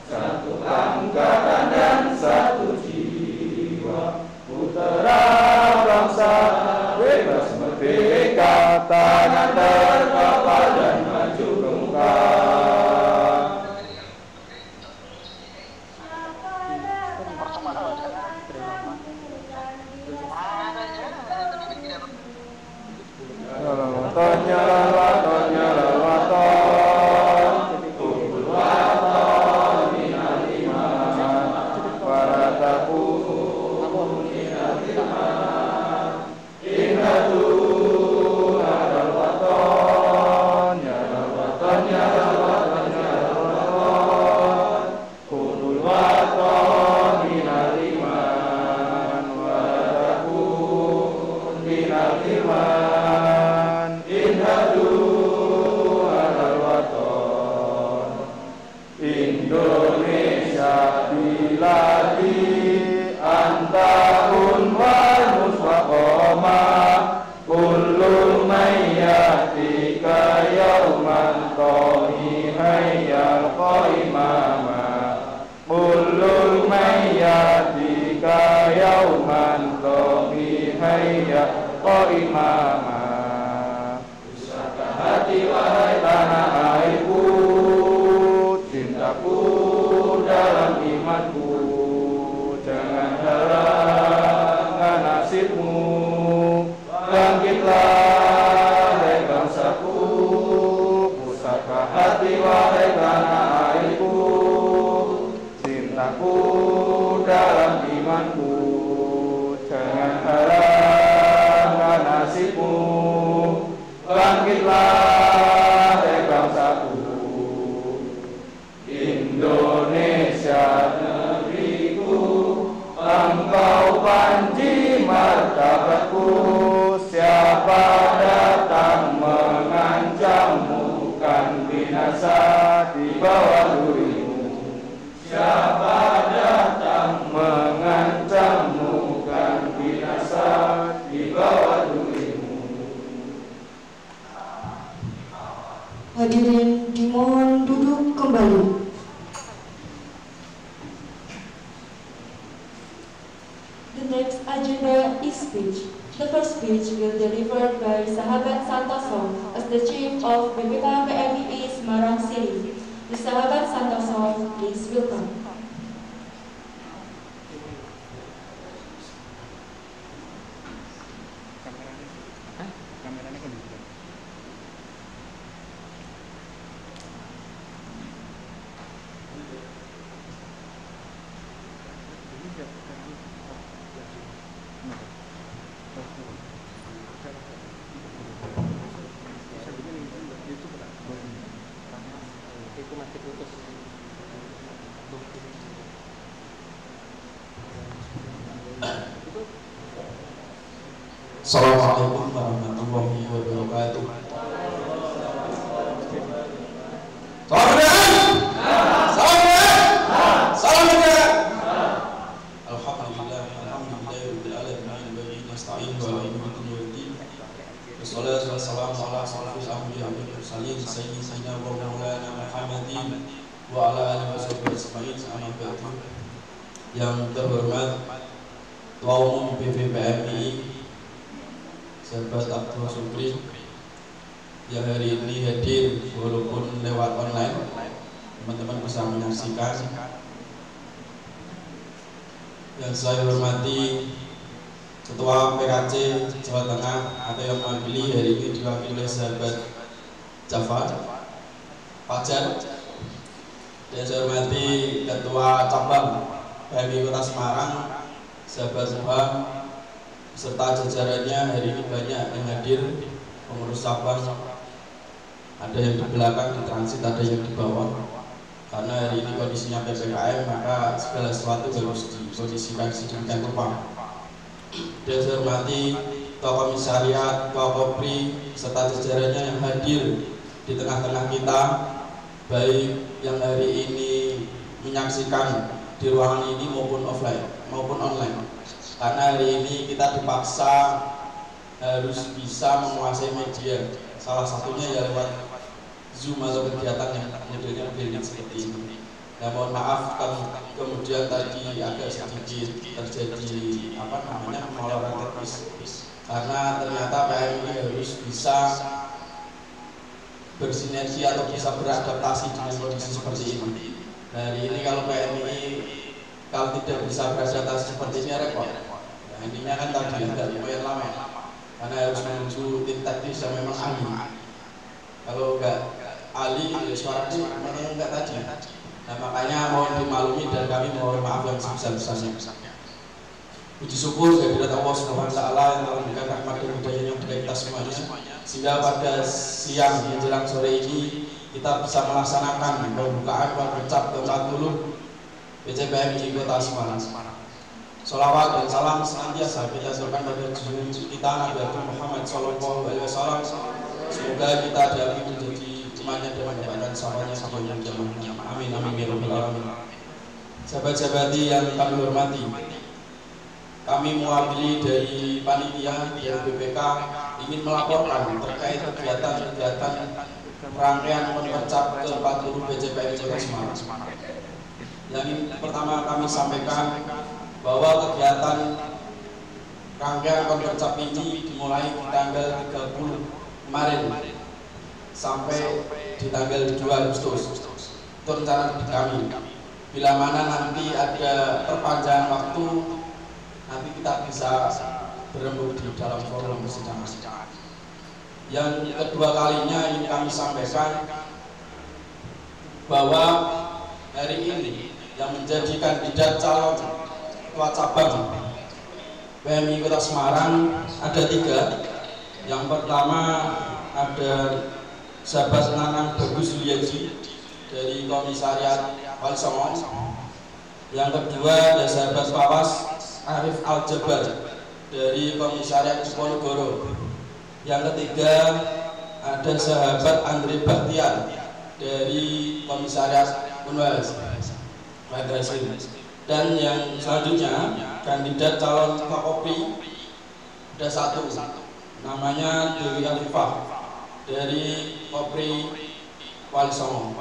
satu angkatan dan satu jiwa, putra bangsa bebas merdeka, tangan terkapar dan maju ke muka. Nyala waton, kumpul waton, minal iman, warataku minal iman, inatu hadal waton, nyala waton, kumpul waton, minal iman, warataku minal iman. Indonesia biladi antarun wal mustaqomah, kullu mayyatika yauman tohi hayyal qaimama, kullu mayyatika yauman tohi hayyal qaimama. Usahakah hati wahai tanah airku, cintaku dalam imanku, jangan halangan nasibmu. Bangkitlah hai bangsaku, pusaka hati wahai tanah airku, cintaku dalam imanku, jangan halangan nasibmu. Bangkitlah hai bangsaku, Indonesia negeriku, engkau panji martabatku. Siapa datang mengancammu kan binasa di bawah durimu. Siapa datang mengancammu kan binasa di bawah durimu. Hadirin dimohon duduk kembali. The next agenda is speech. The first speech will be delivered by Sahabat Santoso as the Chief of BPK PMII Semarang City. The Sahabat Santoso, please welcome. Assalamualaikum warahmatullahi wabarakatuh. Wassalatu wassalamu ala asyrafil anbiya'i wal mursalin sayyidina wa maulana Muhammadin wa ala alihi washabbihi ajma'in, amma ba'du. Yang terhormat Ketua Umum BPPMI Sahabat Abdul Supri yang hari ini hadir walaupun lewat online, teman-teman bisa menyaksikan. Yang saya hormati Ketua PKC Jawa Tengah atau yang mewakili hari ini diwakili oleh sahabat Jafar Fajar. Dan saya hormati Ketua Cabang PMI Kota Semarang sahabat Zuha serta jajarannya. Hari ini banyak yang hadir, pengurus cabang, ada yang di belakang, di transit, ada yang di bawah. Karena hari ini kondisinya PPKM, maka segala sesuatu harus dikondisikan sedemikian rupa. Dan saya hormati Ketua Komisariat, Ketua Kopri, serta jajarannya yang hadir di tengah-tengah kita, baik yang hari ini menyaksikan di ruangan ini maupun offline maupun online. Karena hari ini kita dipaksa harus bisa menguasai media, salah satunya ya lewat Zoom atau kegiatan yang modelnya building seperti ini. Ya mohon maaf kemudian tadi agak sedikit terjadi pengelolaan teknis karena ternyata PMI harus bisa bersinergi atau bisa beradaptasi dengan kondisi seperti ini. Hari ini kalau PMI kalau tidak bisa beradaptasi seperti ini repot. Nah, intinya kan tadi agak lumayan lama karena harus menunggu tim teknis yang memang ahli. Kalau enggak ahli, suaranya memang enggak tadi. Nah, makanya mohon dimaklumi dan kami mohon maaf yang sebesar-besarnya. Puji syukur kehadirat Allah Subhanahu wa taala yang telah memberikan rahmat dan hidayahnya kepada kita semuanya, sehingga pada siang menjelang sore ini kita bisa melaksanakan pembukaan workshop ke-40 PCPMI Kota Semarang. Sholawat dan salam senantiasa kita aturkan pada junjungan kita Nabi Muhammad Sallallahu Alaihi Wasallam. Semoga kita dapat menjadi umatnya dan mendapatkan sahabatnya sampai yang zamannya. Amin amin ya rabbal alamin. Sahabat-sahabati yang kami hormati, kami mewakili dari panitia dari BPK ingin melaporkan terkait kegiatan-kegiatan rangkaian Konpercap ke-40 PCPMI Kota Semarang. Yang pertama kami sampaikan bahwa kegiatan rangkaian Konpercap ini dimulai di tanggal 30 kemarin sampai di tanggal 2 Agustus. Itu rencana kami. Bila mana nanti ada perpanjangan waktu, nanti kita bisa berembuk di dalam forum persidangan. Yang kedua kalinya ingin kami sampaikan bahwa hari ini yang menjadi kandidat calon ketua cabang PMI Kota Semarang ada 3. Yang pertama ada sahabat Nanang Bagus Liaji dari Komisariat Wali Songo. Yang kedua ada sahabat Pawas Arif Al-Jabar dari Komisariat Diponegoro. Yang ketiga ada sahabat Andre Baktiar dari Komisariat Unwales. Dan yang selanjutnya kandidat calon Kapolri ada 1, namanya Dewi Alifah dari Kopri Wali Songo.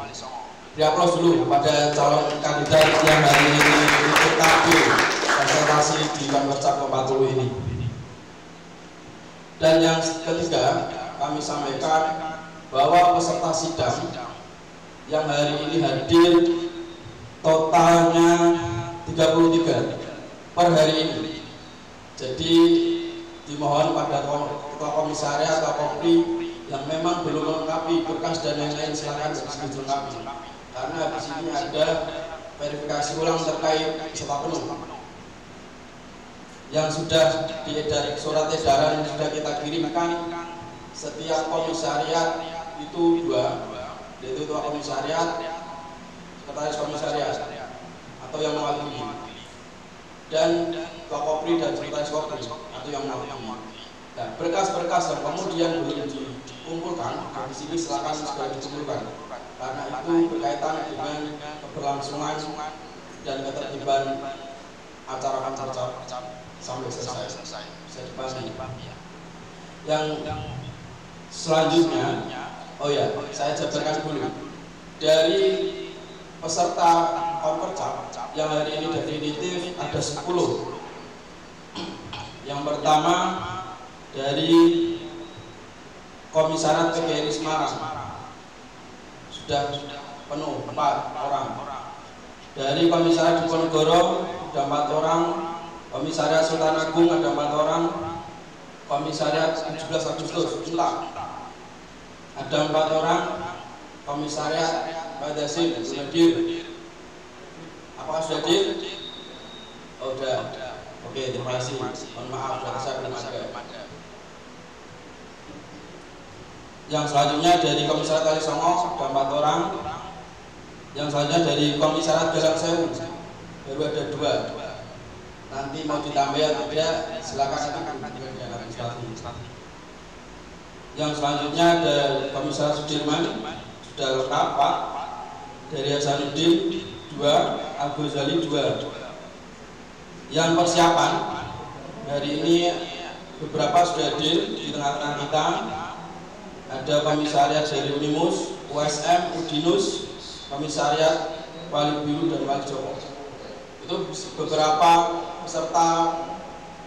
Diaplaus dulu pada calon kandidat yang hari ini ikut tampil konsentrasi di Konpercap ke-40 ini. Dan yang ketiga kami sampaikan bahwa peserta sidang yang hari ini hadir totalnya 33 per hari ini. Jadi dimohon pada ketua komisariat atau Kopri yang memang belum melengkapi berkas dan lain-lain silakan dilengkapi. Karena di sini ada verifikasi ulang terkait peserta penuh yang sudah diedari surat edaran yang sudah kita kirimkan. Setiap komisariat itu 2, yaitu ketua komisariat, sekretaris komisariat atau yang mewakili, dan ketua Kopri dan sekretaris Kopri atau yang mewakili. Nah, berkas-berkas yang kemudian belum dikumpulkan di sini silakan segera dikumpulkan, karena itu berkaitan dengan keberlangsungan dan ketertiban acara Konpercap sampai selesai bisa dipahami. Yang selanjutnya, oh ya, saya jabarkan dulu dari peserta Konpercap yang hari ini definitif ada 10. Yang pertama dari Komisariat PGRI Semarang sudah penuh 4 orang. Dari Komisariat Diponegoro ada 4 orang. Komisariat Sultan Agung ada 4 orang. Komisariat 17 Agustus hilang ada 4 orang. Komisariat Badasin hadir. Apakah sudah hadir? Oh, sudah. Oke, terima kasih. Mohon maaf sudah saya belum ada. Yang selanjutnya dari Komisariat Wali Songo ada 4 orang. Yang selanjutnya dari Komisariat Galang Sewu baru ada 2. Nanti mau ditambah atau tidak silakan nanti dengan administrasi. Yang selanjutnya ada Komisariat Sudirman sudah lengkap Pak. Dari Hasanuddin 2, Abu Zali 2. Yang persiapan hari ini beberapa sudah hadir di tengah-tengah kita. Ada komisariat dari Unimus, USM, Udinus, komisariat Wali Biru dan Wali Joko. Itu beberapa peserta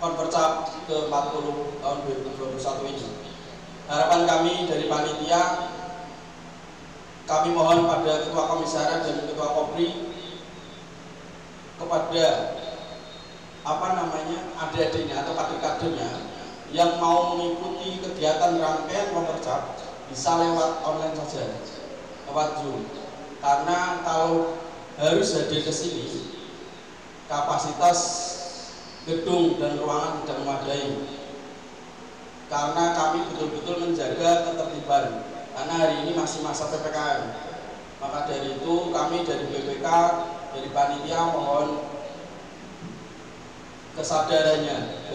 Konvercap ke-40 tahun 2021 ini. Harapan kami dari panitia, kami mohon pada Ketua Komisariat dan Ketua Kopri kepada adik-adiknya atau kader-kadernya yang mau mengikuti kegiatan rangkaian Konvercap bisa lewat online saja, lewat Zoom. Karena kalau harus hadir ke sini, kapasitas gedung dan ruangan tidak memadai. Karena kami betul-betul menjaga ketertiban. Karena hari ini masih masa PPKM. Maka dari itu kami dari BPK, dari panitia mohon kesadarannya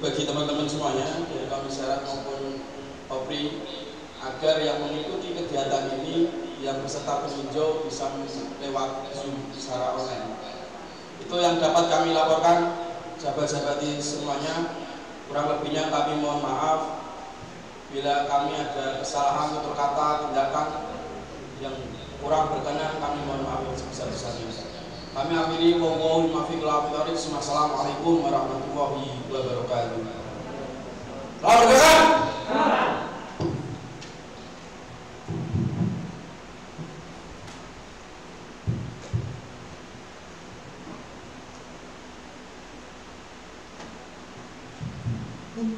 bagi teman-teman semuanya dari Komisariat maupun Kopri agar yang mengikuti kegiatan ini yang peserta peninjau bisa lewat Zoom secara online. Itu yang dapat kami laporkan, sahabat-sahabati semuanya. Kurang lebihnya kami mohon maaf bila kami ada kesalahan tutur kata, tindakan yang kurang berkenan, kami mohon maaf yang sebesar-besarnya. Kami akhiri mohon maaf. Assalamualaikum warahmatullahi wabarakatuh.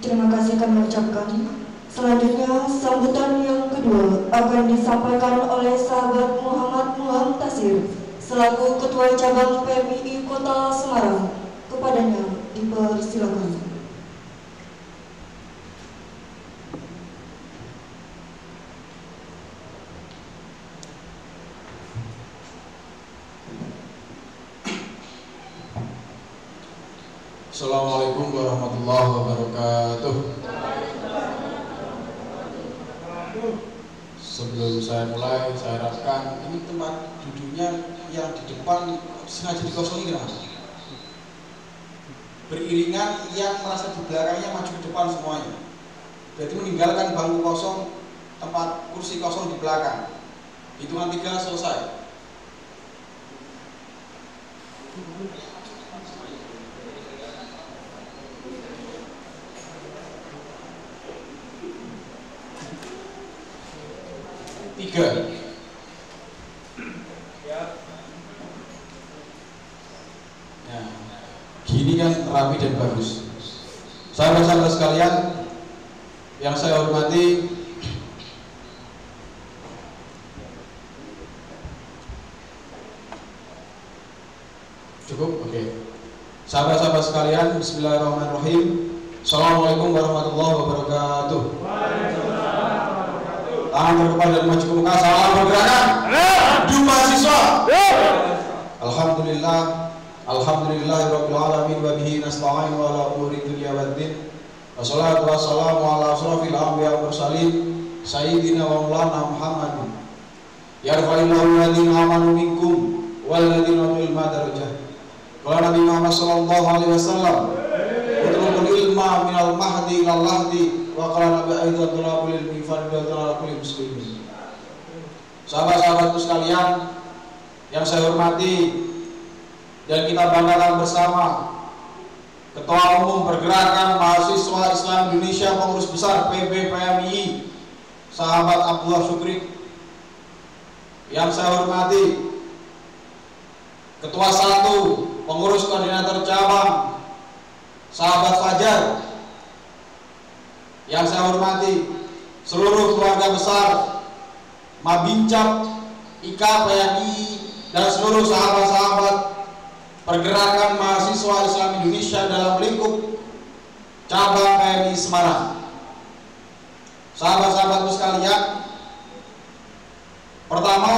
Terima kasih kami ucapkan. Selanjutnya, sambutan yang kedua akan disampaikan oleh sahabat Muhammad Muhamtasir selaku Ketua Cabang PMII Kota Semarang. Kepadanya dipersilakan. Assalamualaikum warahmatullahi wabarakatuh. Sebelum saya mulai, saya harapkan ini tempat duduknya yang di depan sengaja dikosongi kenapa? Beriringan, yang merasa di belakangnya maju ke depan semuanya. Berarti meninggalkan bangku kosong, tempat kursi kosong di belakang. Hitungan 3 selesai. Nah, gini kan rapi dan bagus. Sahabat-sahabat sekalian yang saya hormati, cukup? Oke. Sahabat-sahabat sekalian, bismillahirrahmanirrahim. Assalamualaikum warahmatullahi wabarakatuh. Tangan terdepan dan maju ke muka, salam pergerakan. Maju mahasiswa. Alhamdulillah, alhamdulillahirabbil alamin wa bihi nasta'in wa ala umuri dunya waddin. Wassalatu wassalamu ala asrofil anbiya wal mursalin sayyidina wa maulana Muhammadin. Yarfa'illahu alladhina amanu minkum wal ladzina utul ilma darajat. Qala Nabi Muhammad sallallahu alaihi wasallam, "Utlubul ilma minal mahdi ilal lahdi." Wa qala Nabi aidan tulabul ilmi fardhatun ala kulli muslimin. Sahabat-sahabatku sekalian yang saya hormati dan kita banggakan bersama, Ketua Umum Pergerakan Mahasiswa Islam Indonesia Pengurus Besar PB PMII, sahabat Abdullah Syukri. Yang saya hormati Ketua 1 Pengurus Koordinator Cabang, sahabat Fajar. Yang saya hormati seluruh keluarga besar Mabincap, IKA PMII, dan seluruh sahabat-sahabat Pergerakan Mahasiswa Islam Indonesia dalam lingkup Cabang PMII Semarang. Sahabat-sahabatku sekalian, pertama,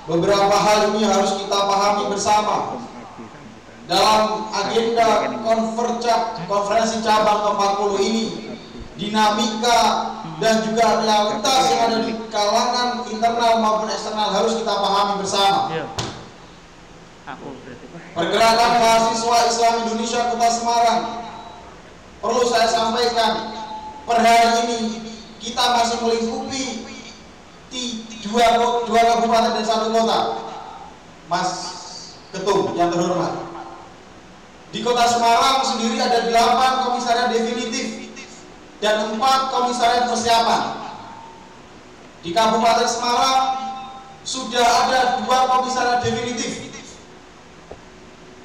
beberapa hal ini harus kita pahami bersama. Dalam agenda konferensi cabang ke-40 ini, dinamika dan juga realitas yang ada di kalangan internal maupun eksternal harus kita pahami bersama. Pergerakan Mahasiswa Islam Indonesia Kota Semarang, perlu saya sampaikan, per hari ini kita masih melingkupi 2 dua kabupaten dan 1 kota. Mas Ketum yang terhormat. Di Kota Semarang sendiri ada 8 komisariat definitif dan 4 komisariat persiapan. Di Kabupaten Semarang sudah ada 2 komisariat definitif.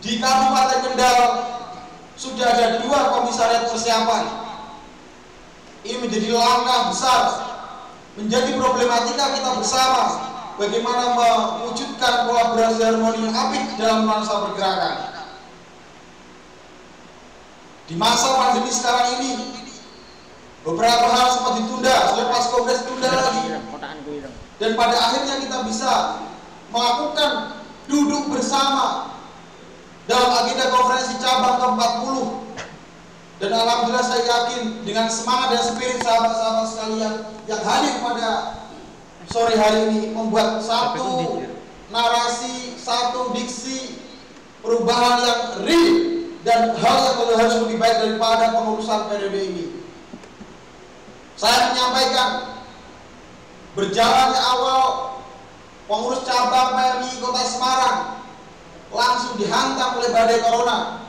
Di Kabupaten Kendal sudah ada 2 komisariat persiapan. Ini menjadi langkah besar, menjadi problematika kita bersama, bagaimana mewujudkan kolaborasi harmoni yang apik dalam nuansa pergerakan. Di masa pandemi sekarang ini, beberapa hal sempat ditunda, selepas kongres ditunda lagi, dan pada akhirnya kita bisa melakukan duduk bersama dalam agenda konferensi cabang ke-40. Dan alhamdulillah saya yakin dengan semangat dan spirit sahabat-sahabat sekalian yang hadir pada sore hari ini membuat satu narasi, satu diksi perubahan yang real dan hal yang harus lebih baik daripada pengurusan periode ini. Saya menyampaikan berjalannya awal pengurus cabang PMI Kota Semarang langsung dihantam oleh badai corona.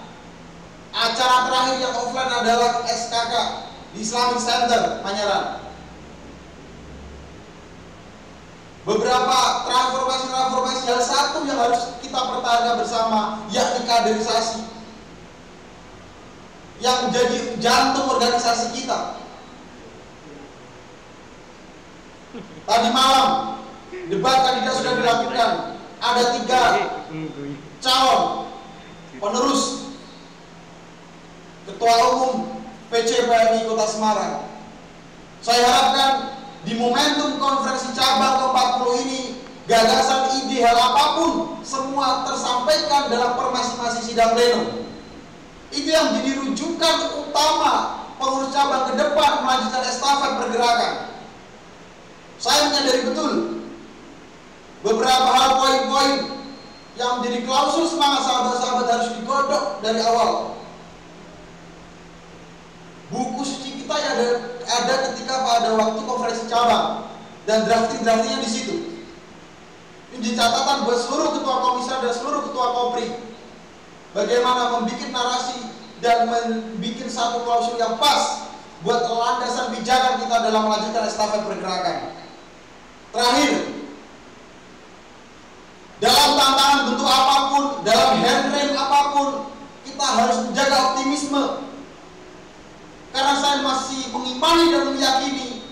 Acara terakhir yang offline adalah SKK di Islamic Center Panyaran. Beberapa transformasi hal satu yang harus kita pertahankan bersama, yakni kaderisasi yang menjadi jantung organisasi kita. Tadi malam debat kandidat sudah dilakukan. Ada 3 calon penerus Ketua Umum PC PMI Kota Semarang. Saya harapkan di momentum konferensi cabang ke-40 ini, gagasan, ide, hal apapun semua tersampaikan dalam masing-masing sidang pleno. Itu yang jadi rujukan utama pengurus cabang ke depan melanjutkan estafet pergerakan. Saya menyadari betul beberapa hal poin-poin yang menjadi klausul semangat sahabat-sahabat harus digodok dari awal. Buku suci kita yang ada ketika pada waktu konferensi cabang dan drafting-draftingnya di situ. Ini catatan buat seluruh ketua komisar dan seluruh ketua kopri. Bagaimana membuat narasi dan membuat satu klausul yang pas buat landasan pijakan kita dalam melanjutkan estafet pergerakan. Terakhir, dalam tantangan bentuk apapun, dalam handrail apapun, kita harus menjaga optimisme. Karena saya masih mengimani dan meyakini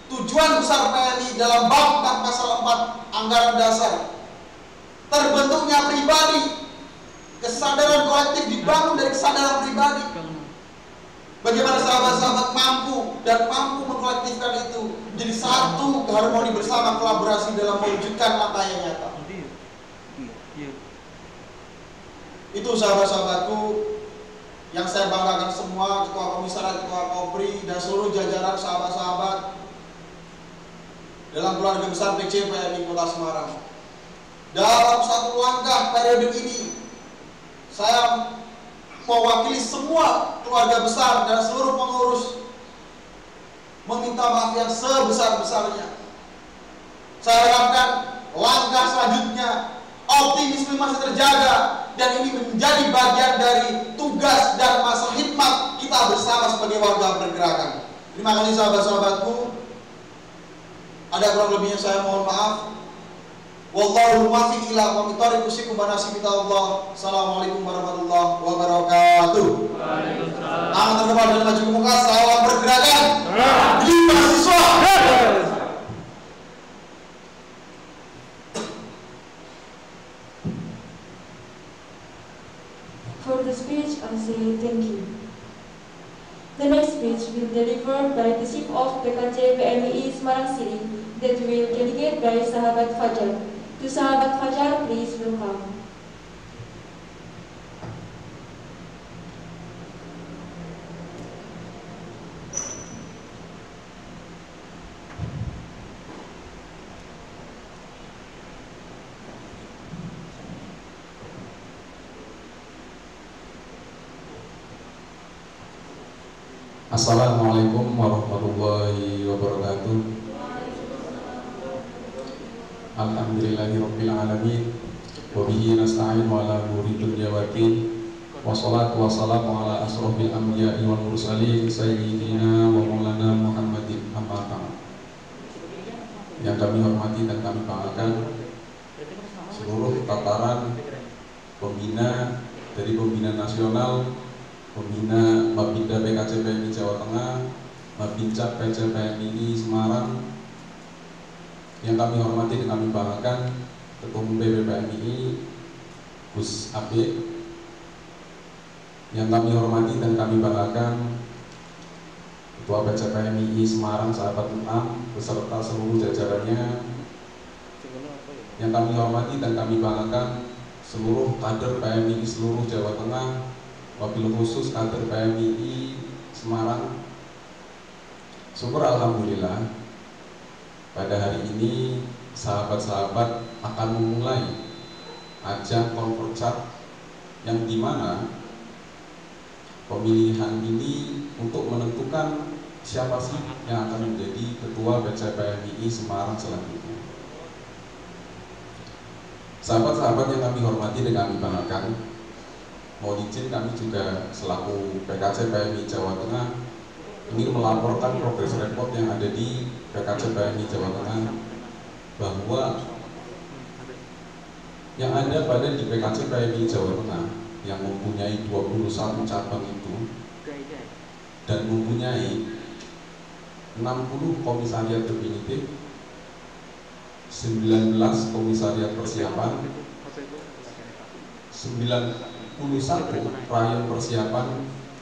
tujuan besar PMI dalam bab pasal 4 anggaran dasar, terbentuknya pribadi. Kesadaran kolektif dibangun dari kesadaran pribadi. Bagaimana sahabat-sahabat mampu mengkolektifkan itu menjadi satu harmoni bersama, kolaborasi dalam mewujudkan nyata yang nyata. Itu sahabat-sahabatku yang saya banggakan semua, ketua komisariat, ketua kopri, dan seluruh jajaran sahabat-sahabat dalam keluarga besar PC PMI Kota Semarang. Dalam satu langkah periode ini, saya mewakili semua keluarga besar dan seluruh pengurus meminta maaf yang sebesar-besarnya. Saya harapkan langkah selanjutnya optimisme masih terjaga dan ini menjadi bagian dari tugas dan masa hikmat kita bersama sebagai warga pergerakan. Terima kasih sahabat-sahabatku. Ada kurang lebihnya saya mohon maaf. Wallahu muwaffiq ila aqwamit thoriq usikum wa nasibita Allah. Assalamualaikum warahmatullahi wabarakatuh. Waalaikumsalam. Tangan terdepan dan maju ke muka, salam pergerakan. Jadi mahasiswa. For the speech, I say thank you. The next speech will be delivered by the Chief of PKC PMI Semarang City that will delegate by Sahabat Fajar. To Sahabat Fajar, please welcome. Assalamualaikum warahmatullahi wabarakatuh. Alhamdulillahirabbil alamin. Wa bihi nasta'in wa ala umuri dunya waddin. Wassalatu wassalamu ala asrofil anbiya'i wal mursalin sayyidina wa maulana Muhammadin amma ba'd. Yang kami hormati dan kami banggakan seluruh tataran pembina dari pembina nasional, pembina Mabinda PKC PMI Jawa Tengah, Mabinca PC PMI Semarang. Yang kami hormati dan kami banggakan Ketua Umum PMI Gus Abe. Yang kami hormati dan kami banggakan Ketua PC PMI Semarang sahabat Unam beserta seluruh jajarannya. Yang kami hormati dan kami banggakan seluruh kader PMI seluruh Jawa Tengah, wabil khusus kader PMI Semarang. Syukur alhamdulillah, pada hari ini sahabat-sahabat akan memulai ajang Konvercat yang dimana pemilihan ini untuk menentukan siapa sih yang akan menjadi ketua PC PMI Semarang selanjutnya. Sahabat-sahabat yang kami hormati dan kami banggakan, mohon izin kami juga selaku PKC PMI Jawa Tengah ini melaporkan progres report yang ada di PKC PMI Jawa Tengah, bahwa yang ada pada di PKC PMI Jawa Tengah yang mempunyai 21 cabang itu dan mempunyai 60 komisariat definitif, 19 komisariat persiapan, 91 rayon persiapan,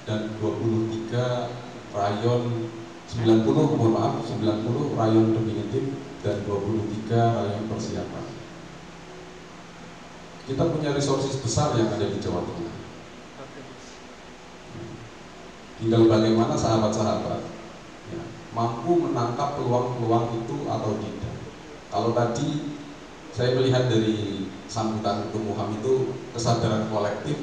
dan 23 rayon 90 rayon definitif dan 23 rayon persiapan. Kita punya resources besar yang ada di Jawa Tengah. Tinggal bagaimana sahabat-sahabat ya, mampu menangkap peluang-peluang itu atau tidak. Kalau tadi saya melihat dari sambutan Ketua Muham itu, kesadaran kolektif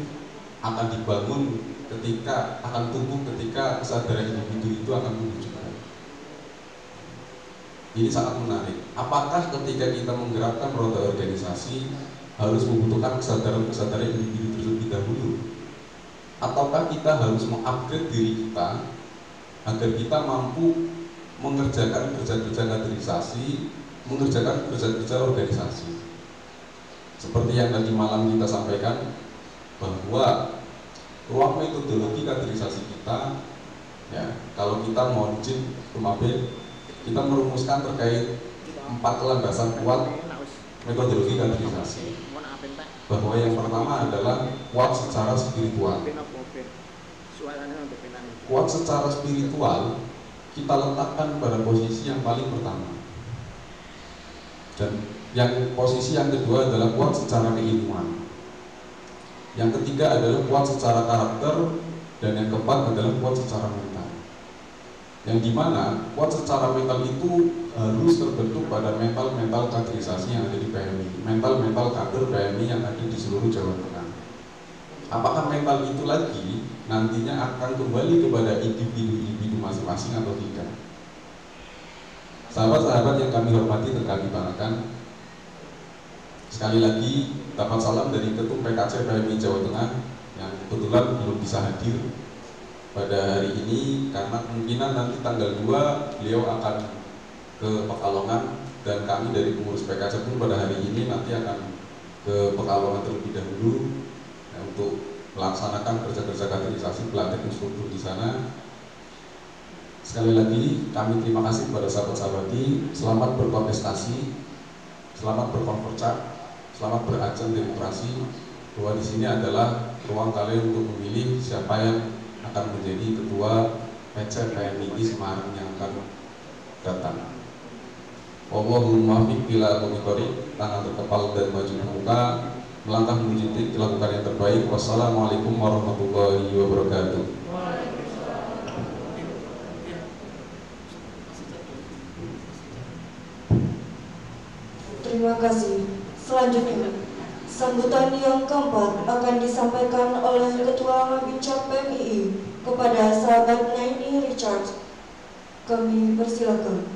akan dibangun ketika akan tumbuh ketika kesadaran individu itu akan tumbuh juga. Ini sangat menarik. Apakah ketika kita menggerakkan roda organisasi harus membutuhkan kesadaran individu terlebih dahulu, ataukah kita harus mengupgrade diri kita agar kita mampu mengerjakan kerja-kerja kaderisasi, mengerjakan kerja-kerja organisasi. Seperti yang tadi malam kita sampaikan, bahwa ruang metodologi kaderisasi kita, ya, kalau kita mau izin Kumabe, kita merumuskan terkait 4 landasan kuat metodologi kaderisasi. Bahwa yang pertama adalah kuat secara spiritual. Kuat secara spiritual kita letakkan pada posisi yang paling pertama. Dan yang posisi yang kedua adalah kuat secara keilmuan. Yang ketiga adalah kuat secara karakter, dan yang keempat adalah kuat secara mental. Yang dimana kuat secara mental itu harus terbentuk pada mental kaderisasi yang ada di PMI, mental kader PMI yang ada di seluruh Jawa Tengah. Apakah mental itu lagi nantinya akan kembali kepada individu-individu masing-masing atau tidak? Sahabat-sahabat yang kami hormati dan kami banggakan, sekali lagi dapat salam dari Ketum PKC PMI Jawa Tengah yang kebetulan belum bisa hadir pada hari ini karena kemungkinan nanti tanggal 2 beliau akan ke Pekalongan, dan kami dari pengurus PKC pun pada hari ini nanti akan ke Pekalongan terlebih dahulu ya, untuk melaksanakan kerja-kerja kaderisasi, pelatihan instruktur di sana. Sekali lagi kami terima kasih kepada sahabat-sahabati, selamat berkontestasi, selamat berkonvercat, selamat berajang demokrasi, bahwa di sini adalah ruang kalian untuk memilih siapa yang akan menjadi ketua PC PMI Semarang yang akan datang. Allahumma fiq bila aqomitorik, tangan terkepal dan maju ke muka, melangkah menuju titik dilakukan yang terbaik. Wassalamualaikum warahmatullahi wabarakatuh. Terima kasih. Selanjutnya, sambutan yang keempat akan disampaikan oleh Ketua Mabinca PMII kepada sahabat Naini Richard. Kami persilakan.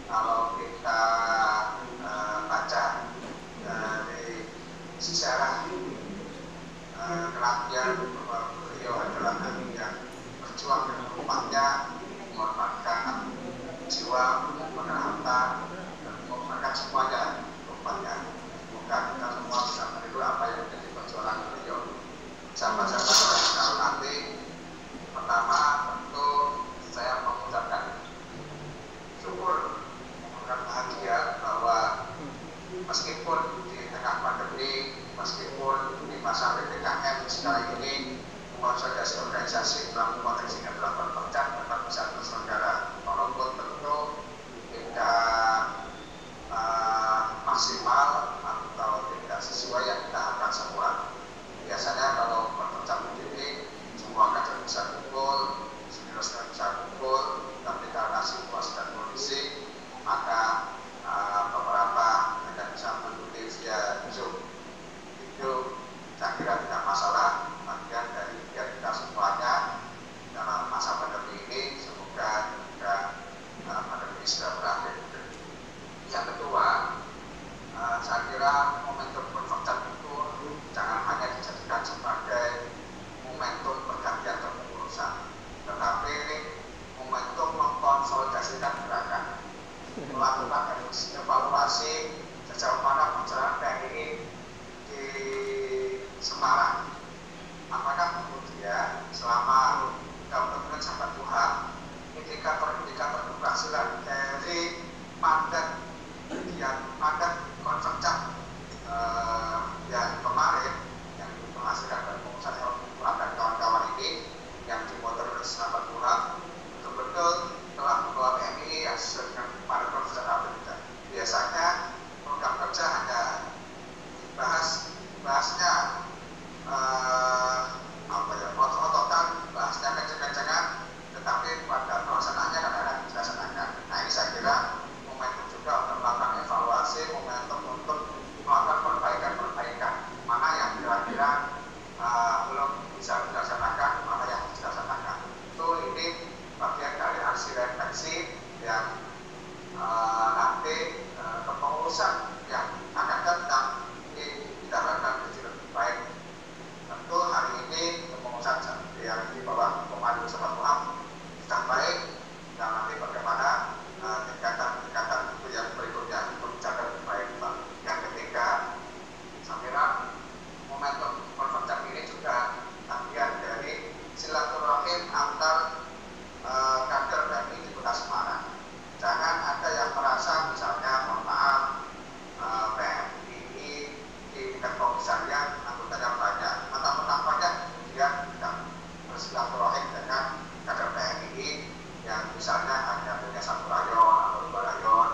kalau kita baca dari sejarah kerapian bahwa beliau adalah nabi yang berjuang dengan umatnya, mengorbankan jiwa, mengorbankan harta, dan mengorbankan semuanya umatnya. Semoga kita semua bisa meniru apa yang menjadi perjuangan beliau. Sahabat-sahabat yang nanti, pertama tentu saya mengucapkan syukur, mengucapkan bahagia bahwa meskipun di tengah pandemi, meskipun di masa PPKM sekarang ini, konsolidasi organisasi dalam konteks ini adalah berpencak dapat bisa terselenggara, walaupun tentu tidak maksimal atau tidak sesuai yang kita harapkan semua. Biasanya kalau berpencak begini, semua kader bisa kumpul, senior-senior bisa kumpul, tapi karena situasi dan kondisi, maka beberapa tidak bisa mengikuti via Zoom. Itu saya kira tidak masalah, bagian dari kita semuanya dalam masa pandemi ini. Semoga juga pandemi sudah berakhir. Yang kedua, saya kira momentum berpencak itu jangan hanya dijadikan sebagai momentum pergantian kepengurusan, tetapi momentum mengkonsolidasikan gerakan, melakukan evaluasi sejauh mana perjalanan TNI di Semarang. Apakah kemudian selama kepemimpinan sahabat Tuhan, indikator keberhasilan dari mandat konvercap yang kemarin yang menghasilkan dari pengusaha Al-Quran dan kawan-kawan ini yang dimotor oleh sahabat Tuhan betul-betul telah membawa PMI yang sesuai dengan pada konversi atau tidak. Biasanya program kerja hanya bahasnya otot-ototan, bahasnya kencang-kencangan, tetapi pada pelaksanaannya kadang-kadang dilaksanakan. Nah, ini saya kira momentum juga untuk melakukan evaluasi, momentum untuk melakukan perbaikan-perbaikan, mana yang kira-kira belum bisa dilaksanakan, mana yang bisa dilaksanakan. Itu ini bagian dari aksi refleksi yang nanti kepengurusan yang akan datang ini kita harapkan menjadi lebih baik. Tentu hari ini kepengurusan yang di bawah komando sahabat Tuhan sudah baik, dan nanti bagaimana tingkatan itu yang berikutnya untuk mencapai lebih baik. Yang ketiga, saya kira momentum konverjam ini juga bagian dari silaturahim antar kader PMI di Kota Semarang. Jangan ada yang merasa misalnya, mohon maaf, PMI ini di tingkat komisariat anggotanya banyak, atau tampaknya kemudian tidak bersilaturahim dengan kader PMI yang misalnya hanya punya satu rayon atau dua rayon,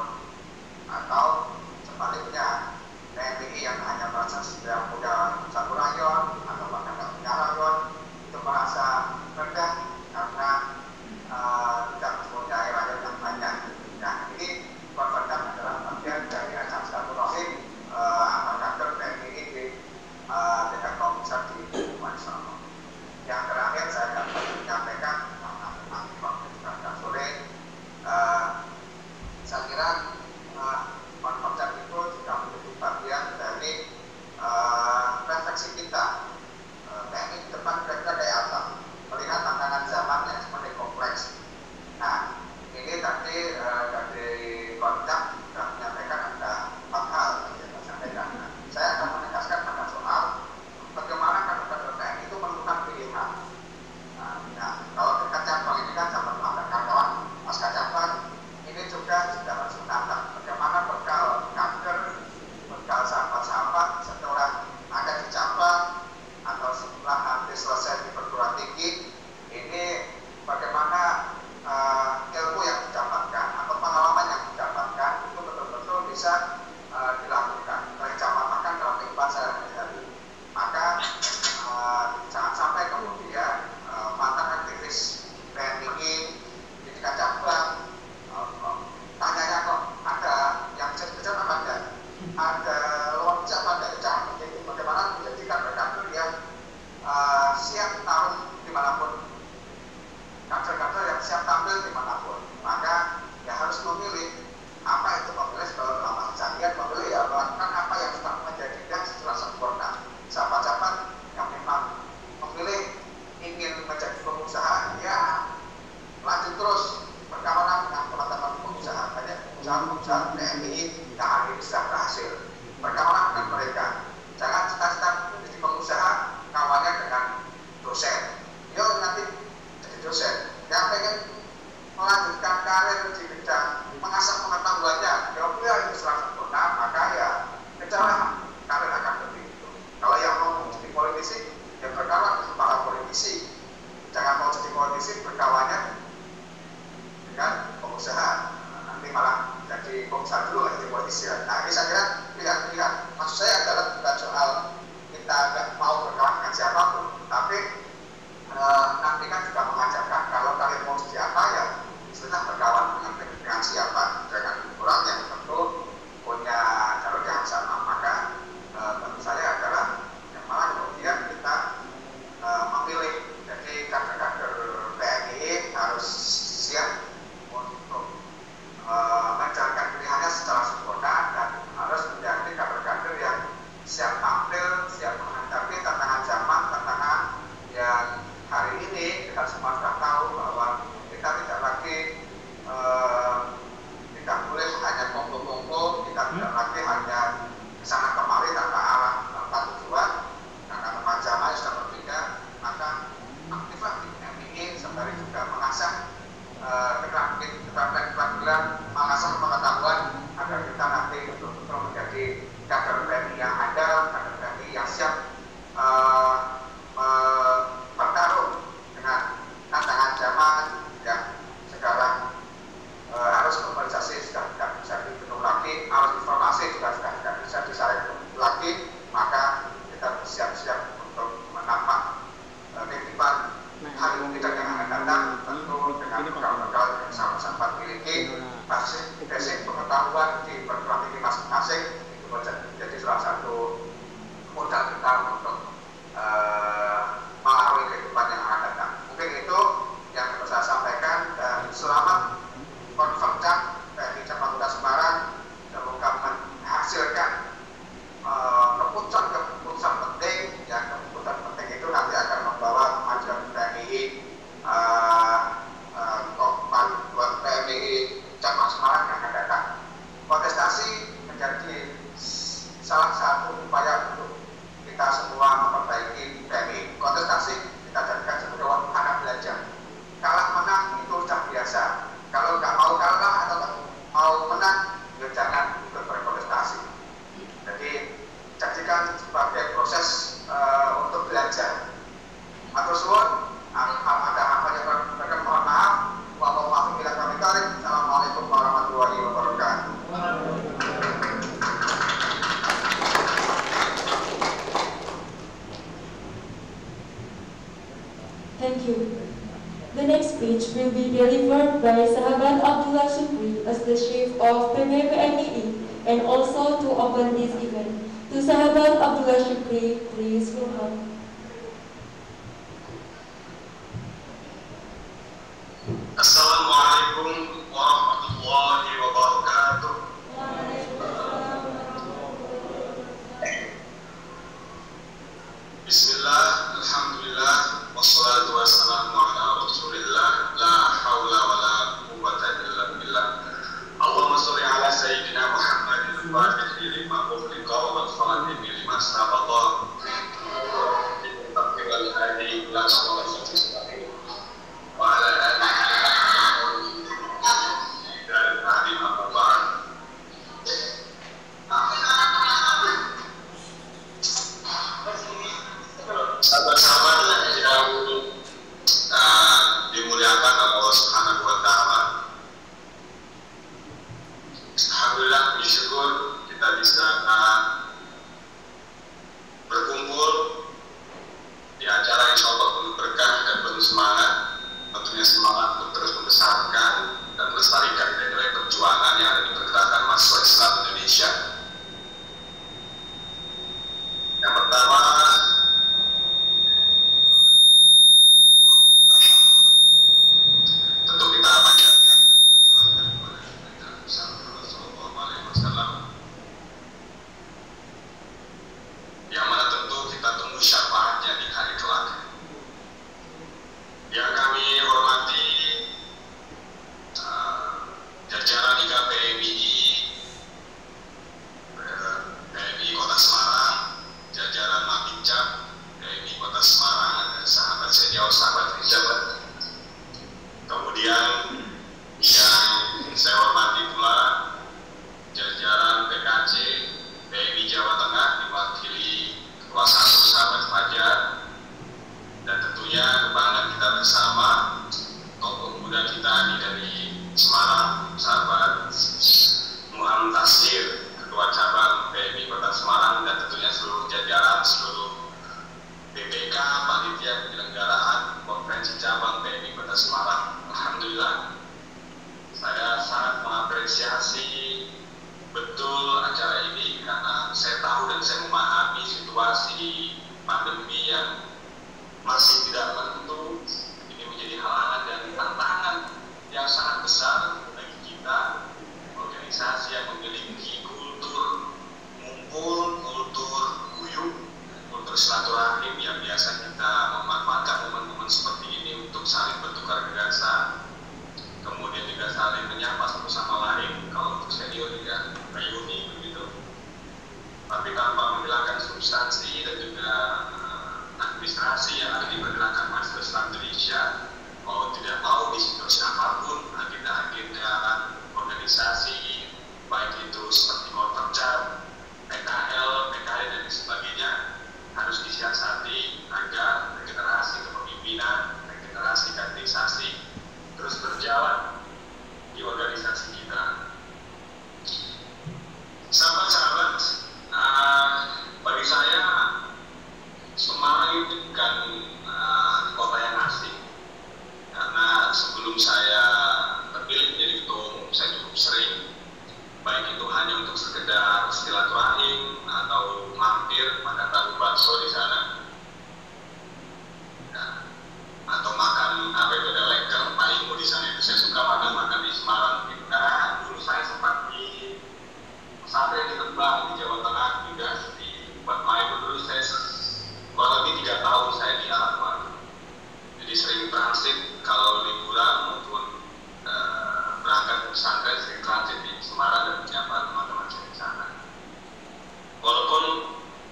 atau sebaliknya PMI yang hanya merasa sudah punya satu rayon atau bahkan tidak punya rayon itu merasa rendah karena tidak mempunyai rayon yang banyak. Nah, ini konverjam adalah bagian dari ajang silaturahim antar kader PMI di tingkat komisar di Malaysia. Yang terakhir saya akan menyampaikan nanti waktu sudah sore, saya kira konverjam itu juga menjadi bagian dari refleksi kita. PMI di depan kira-kira kayak apa? Melihat tantangan zaman yang seperti kompleks. Nah, ini tadi dari konverjam sudah menyampaikan ada 4 hal yang saya sampaikan. Saya akan menegaskan pada soal bagaimana kader-kader PMI itu menentukan pilihan. Nah, kalau dekat cabang ini kan sama kawan-kawan pasca cabang ini juga harus menata bagaimana bekal pengusaha TNI yang hari ini sudah berhasil. Berkawan dengan mereka. Jangan cita-cita menjadi pengusaha kawannya dengan dosen. Yo nanti jadi dosen. Yang pengen melanjutkan karir di bidang mengasah pengetahuannya, ya itu setelah sempurna, maka ya kejalan karir akademik itu. Kalau yang mau jadi politisi, ya berkawan dengan para politisi. Jangan mau jadi politisi berkawannya dengan pengusaha. Nanti malah jadi pengusaha dulu jadi politisi. Nah ini saya kira pilihan-pilihan. Maksud saya adalah bukan soal kita nggak mau berkawan dengan siapapun, tapi nanti kan juga mengajarkan kalau kalian mau jadi apa ya istilahnya berkawan dengan siapa, dengan orang yang tentu punya jalur yang sama. Maka tentu saya adalah yang malah kemudian kita memilih. Jadi kader-kader TNI harus siap untuk menjalankan pilihannya secara sempurna dan harus menjadi kader-kader yang siap tampil, siap menghadapi tantangan zaman, tantangan yang hari ini kita semua sudah tahu bahwa kita tidak lagi tidak boleh hanya kumpul-kumpul, kita tidak lagi hanya kesana kemari tanpa arah, tanpa tujuan. Karena teman zaman sudah berbeda, maka aktiflah di MII sembari juga mengasah keterampilan, mengasah pengetahuan agar kita nanti betul-betul menjadi kader TNI yang andal, kader TNI yang siap bertarung dengan tantangan zaman yang sekarang harus globalisasi sudah tidak bisa dibendung lagi, harus informasi juga sudah tidak bisa disaring lagi, maka kita bersiap-siap untuk menambah kehidupan hari ini dan yang akan datang, tentu dengan bekal-bekal yang sama-sama miliki basic pengetahuan di perguruan tinggi masing-masing itu menjadi salah satu modal kita untuk mengarungi kehidupan yang akan datang. Mungkin itu yang perlu saya sampaikan dan selamat konvergen dari Cabang Kota Semarang semoga menghasilkan keputusan penting. Yang keputusan penting itu nanti akan membawa kemajuan TNI buat TNI Cabang Semarang yang akan datang. Kontestasi menjadi salah satu upaya untuk kita semua memperbaiki TNI. Kontestasi kita jadikan sebagai wahana belajar. Kalah menang itu sudah biasa. Kalau nggak mau kalah atau mau menang, ya jangan ikut berkontestasi. Jadi jadikan sebagai proses untuk belajar. Matur suwun, ada apa yang berkenan, mohon maaf. Assalamualaikum warahmatullahi wabarakatuh. Thank you. The next speech will be delivered by Sahabat Abdullah Syukri as the Chief of PBPNII and also to open this event. To Sahabat Abdullah Syukri, please welcome. Assalamualaikum warahmatullahi wabarakatuh. Bismillah, alhamdulillah, wassalatu wassalamu ala rasulillah, la hawla wa la quwwata illa billah. Allahumma sholli ala sayyidina Muhammadin al-Fatih lima ughliqa wal khatimi lima sabaqa wal hadi ila siratal mustaqim wa ala alihi dan hadi maqbar. Sahabat-sahabat yang dimuliakan Allah Subhanahu wa Ta'ala, alhamdulillah, puji syukur kita bisa berkumpul di acara insya Allah penuh berkah dan penuh semangat. Tentunya semangat untuk terus membesarkan dan melestarikan nilai perjuangan yang ada di pergerakan mahasiswa Islam Indonesia. Yang pertama, tentu kita panjatkan yang mana tentu kita tunggu syafaatnya di hari kelak. Yang kami hormati jajaran IKPMI mengapresiasi betul acara ini karena saya tahu dan saya memahami situasi pandemi yang masih tidak menentu. Ini menjadi halangan dan tantangan yang sangat besar bagi kita, organisasi yang memiliki kultur ngumpul, kultur guyup, kultur silaturahim yang biasa kita memanfaatkan momen-momen seperti ini untuk saling bertukar gagasan, kemudian juga saling menyapa satu sama lain. Kalau untuk senior juga reuni begitu, tapi tanpa menghilangkan substansi dan juga administrasi yang ada di pergerakan Mahasiswa Islam Indonesia. Kalau tidak tahu di situasi apapun, agenda-agenda organisasi baik itu seperti Orperjam, PKL, PKL dan sebagainya harus disiasati agar regenerasi kepemimpinan, regenerasi kaderisasi terus berjalan di organisasi kita. Sahabat-sahabat, bagi saya Semarang itu bukan kota yang asing, karena sebelum saya terpilih menjadi ketua umum, saya cukup sering, baik itu hanya untuk sekedar silaturahim atau mampir makan tahu bakso di sana, ya, atau makan apa itu ada leker Pak Imu di sana. Itu saya suka makan di Semarang gitu. Karena dulu saya sempat di pesantren di Tembang di Jawa Tengah juga di tempat lain. Dulu saya kurang lebih 3 tahun saya di Alamat. Jadi sering transit kalau liburan maupun berangkat ke pesantren, sering transit di Semarang dan menyapa teman-teman saya di sana. Walaupun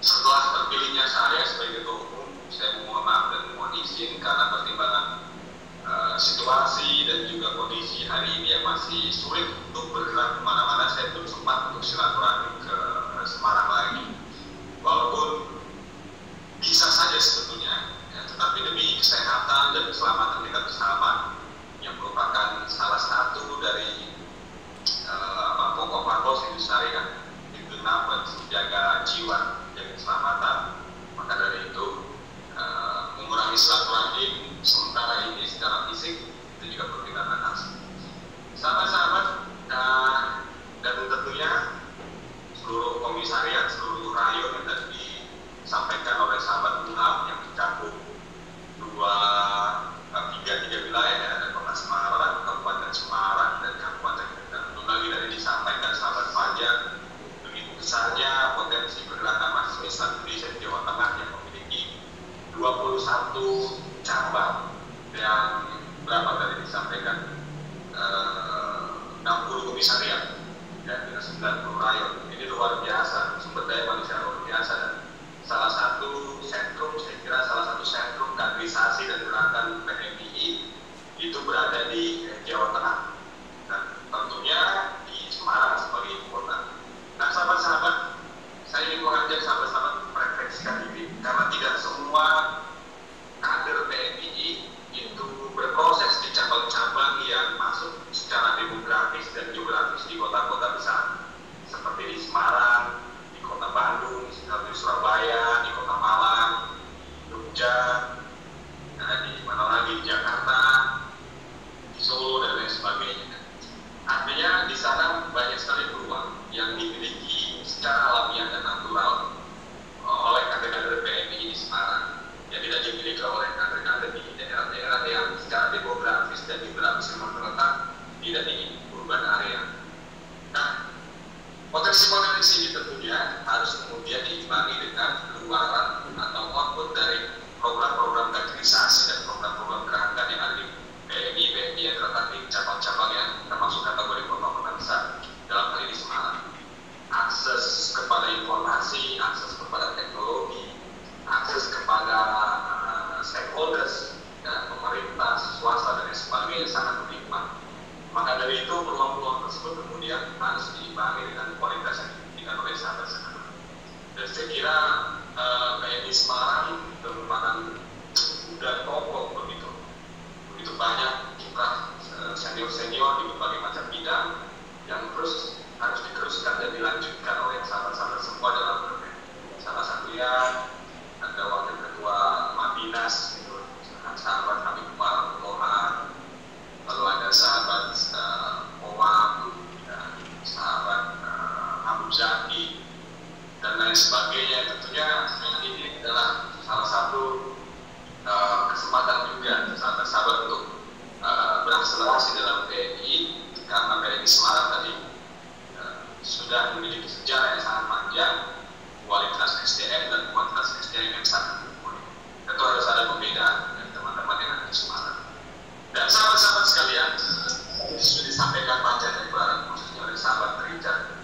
setelah terpilihnya saya sebagai ketua umum, saya mohon maaf dan mohon izin karena pertimbangan situasi dan juga kondisi hari ini yang masih sulit untuk bergerak kemana-mana, saya belum sempat untuk silaturahmi ke Semarang lagi. Walaupun bisa saja sebetulnya, ya, tetapi demi kesehatan dan keselamatan kita bersama yang merupakan salah satu dari pokok-pokok Indonesia itu dapat menjaga jiwa, menjaga keselamatan. Maka dari itu mengurangi silaturahim sementara ini secara fisik itu juga perlu kita batasi. Sahabat-sahabat, dan tentunya seluruh komisariat, seluruh rayon yang tadi disampaikan oleh sahabat Ilham yang mencakup tiga wilayah, ya, ada Kota Semarang, Kabupaten Semarang, dan Kabupaten Kendal. Belum lagi dari disampaikan sahabat Fajar, begitu besarnya potensi pergerakan mahasiswa Islam Indonesia di Jawa Tengah yang memiliki 21 cabang yang berapa tadi disampaikan 60 komisariat dan 90 rayon. Ini luar biasa, sumber daya manusia luar biasa, dan salah satu sentrum, saya kira salah satu sentrum kaderisasi dan gerakan PMII itu berada di Jawa Tengah dan tentunya di Semarang sebagai ibu kota. Nah, sahabat-sahabat, saya ingin mengajak sahabat-sahabat merefleksikan diri, karena tidak semua kader PMII itu berproses di cabang-cabang yang masuk secara demografis dan geografis di kota-kota besar seperti di Semarang, di Kota Bandung, di Surabaya, di Kota Malang, Jogja, di mana lagi, di Jakarta, di Solo dan lain sebagainya. Artinya di sana banyak sekali peluang yang dimiliki secara alamiah dan natural oleh kader-kader PMII di Semarang yang tidak dimiliki oleh kader-kader di daerah-daerah yang secara demografis dan geografis memang terletak tidak di urban area. Nah, potensi-potensi ini tentunya harus kemudian diimbangi dengan keluaran atau output dari program-program kaderisasi dan program-program gerakan yang ada di PMI yang terletak di cabang-cabang yang termasuk kategori kota-kota besar dalam hal ini Semarang. Akses kepada informasi, akses kepada teknologi, akses kepada stakeholders, ya, pemerintah, swasta dan sebagainya sangat berlimpah. Maka dari itu peluang-peluang tersebut kemudian harus diimbangi dengan kualitas yang diberikan oleh sahabat-sahabat. Dan saya kira PMI Semarang merupakan udah pokok begitu banyak jumlah senior-senior di berbagai macam bidang yang terus harus diteruskan dan dilanjutkan oleh sahabat-sahabat semua dalam berbagai. Salah satunya ada wakil ketua Mabinas, sahabat Habib Umar Lohan, lalu ada sahabat Omam, sudah memiliki sejarah yang sangat panjang, kualitas SDM dan kuantitas SDM yang sangat mumpuni. Tentu harus ada perbedaan dari teman-teman yang ada di Semarang. Dan sahabat-sahabat sekalian, sudah disampaikan panjang lebar, khususnya oleh sahabat Richard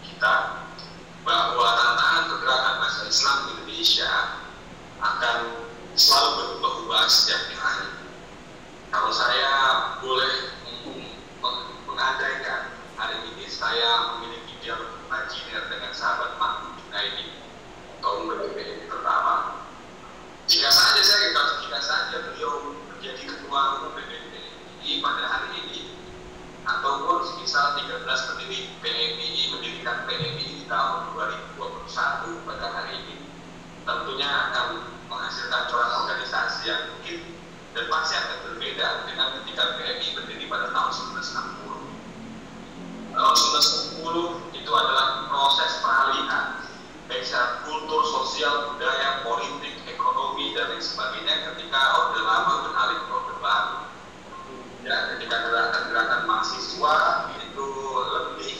kita, bahwa tantangan pergerakan mahasiswa Islam di Indonesia akan selalu berubah-ubah setiap hari. Kalau saya boleh mengandaikan, hari ini saya memiliki dialog imajiner dengan sahabat Mahmud Junaidi, kaum PBPI pertama. Jika saja beliau menjadi ketua umum PBPI pada hari ini, ataupun semisal 13 pendiri PMI mendirikan PMI di tahun 2021 pada hari ini, tentunya akan menghasilkan corak organisasi yang mungkin dan pasti akan berbeda dengan ketika PMI berdiri pada tahun 1960. Tahun 1960 itu adalah proses peralihan baik secara kultur, sosial, budaya, politik, ekonomi, dan lain sebagainya ketika Orde Lama beralih ke Orde Baru. Ya, ketika gerakan-gerakan mahasiswa itu lebih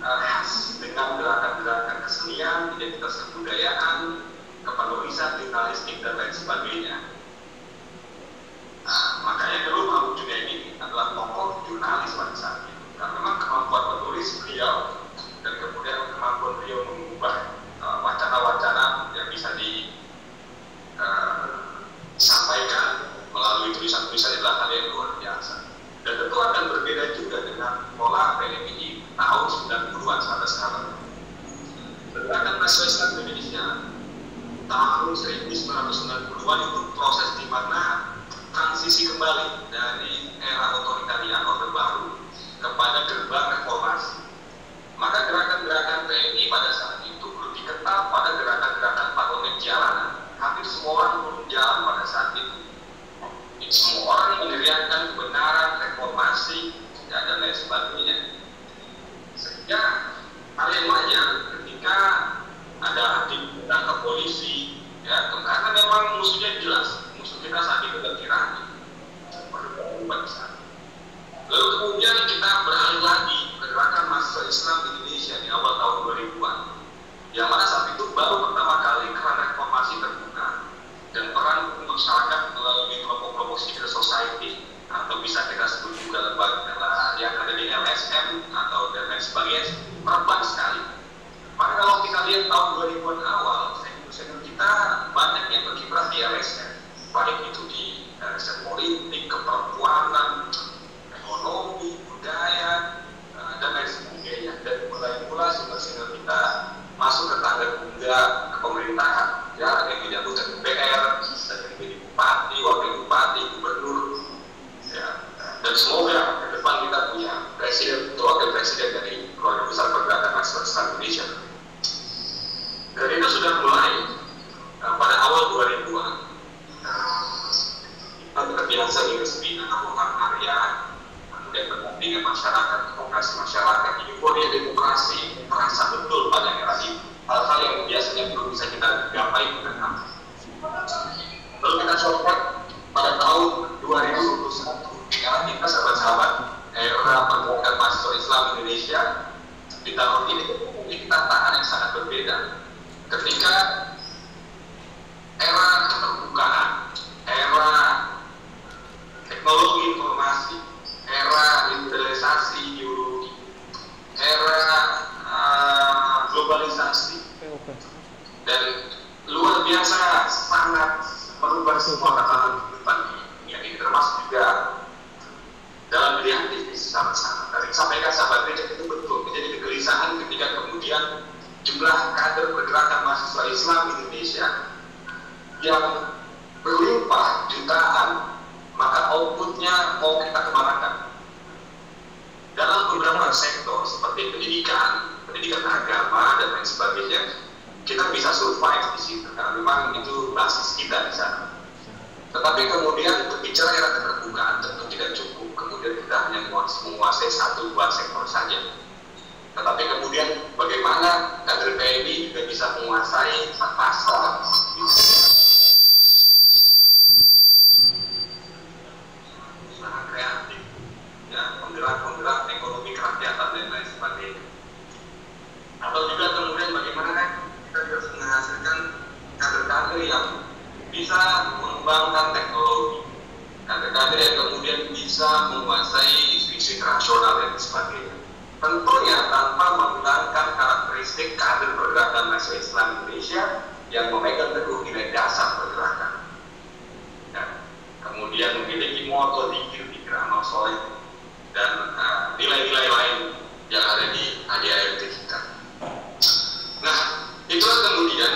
khas dengan gerakan-gerakan kesenian, identitas kebudayaan, kepenulisan, jurnalistik, dan lain sebagainya. Nah, makanya dulu Mahmud Junaidi adalah tokoh jurnalis pada saat itu. Karena memang kemampuan menulis beliau dan kemudian kemampuan beliau mengubah wacana-wacana yang bisa disampaikan melalui tulisan-tulisan adalah hal yang luar biasa. Dan tentu akan berbeda juga dengan pola PMI tahun 90-an sahabat-sahabat. Gerakan mahasiswa Islam Indonesia tahun 1990-an itu proses di mana transisi kembali dari era otoritarian Orde Baru kepada gerbang reformasi. Maka gerakan-gerakan PMI pada saat itu lebih ketat pada gerakan-gerakan parlemen jalanan. Hampir semua orang turun jalan pada saat itu. Semua orang meneriakkan kebenaran, reformasi, dan lain sebagainya. Sehingga hal yang wajar ketika ada hakim ditangkap polisi, ya, karena memang musuhnya jelas. Musuh kita saat itu Tirani. Lalu kemudian kita beralih lagi ke gerakan mahasiswa Islam di Indonesia di awal tahun 2000-an. Yang mana saat itu baru pertama kali keran reformasi terbuka dan peran masyarakat melalui kelompok-kelompok civil society atau bisa kita sebut juga lembaga yang ada di LSM atau dan lain sebagainya merebak sekali. Maka kalau kita lihat tahun 2000-an awal, senior kita banyak yang berkiprah di LSM, baik itu di LSM politik, keperempuanan, ekonomi, budaya, dan lain sebagainya. Dan mulai pula senior kita masuk ke tangga tunggal ke pemerintahan, ya, yang tidak butuh DPR, dan yang menjadi bupati, wakil bupati, gubernur, ya. Dan semoga ke depan kita punya presiden atau wakil presiden dari keluarga besar pergerakan mahasiswa Islam Indonesia. Dan itu sudah mulai pada awal 2000-an. Kita terbiasa dengan seminar Bongkar Karya, kemudian berdampingan masyarakat, demokrasi masyarakat, euforia demokrasi terasa betul pada era itu. Hal-hal yang biasanya belum bisa kita gapai dengan apa. Lalu kita coba pada tahun 2021, karena kita sahabat-sahabat era pergerakan mahasiswa Islam Indonesia di tahun ini memiliki tantangan yang sangat berbeda. Ketika era keterbukaan, era teknologi informasi, era liberalisasi ideologi, era globalisasi, dan luar biasa sangat merubah semua tatanan kehidupan yang ini, termasuk juga dalam diri aktivis sama-sama. Tadi sampaikan sahabat Richard itu betul menjadi kegelisahan ketika kemudian jumlah kader pergerakan mahasiswa Islam Indonesia yang berlimpah jutaan, maka outputnya mau kita kemanakan. Dalam beberapa sektor seperti pendidikan agama dan lain sebagainya, kita bisa survive di situ karena memang itu basis kita di sana. Tetapi kemudian berbicara era keterbukaan tentu tidak cukup. Kemudian kita hanya menguasai 1-2 sektor saja. Tetapi kemudian bagaimana kader PMI juga bisa menguasai pasar, usaha kreatif, ya, penggerak ekonomi kerakyatan dan nasional dan sebagainya. Tentunya tanpa menghilangkan karakteristik kader pergerakan mahasiswa Islam Indonesia yang memegang teguh nilai dasar pergerakan. Dan kemudian memiliki moto dzikir amal soleh dan nilai-nilai lain yang ada di ADART kita. Nah, itulah kemudian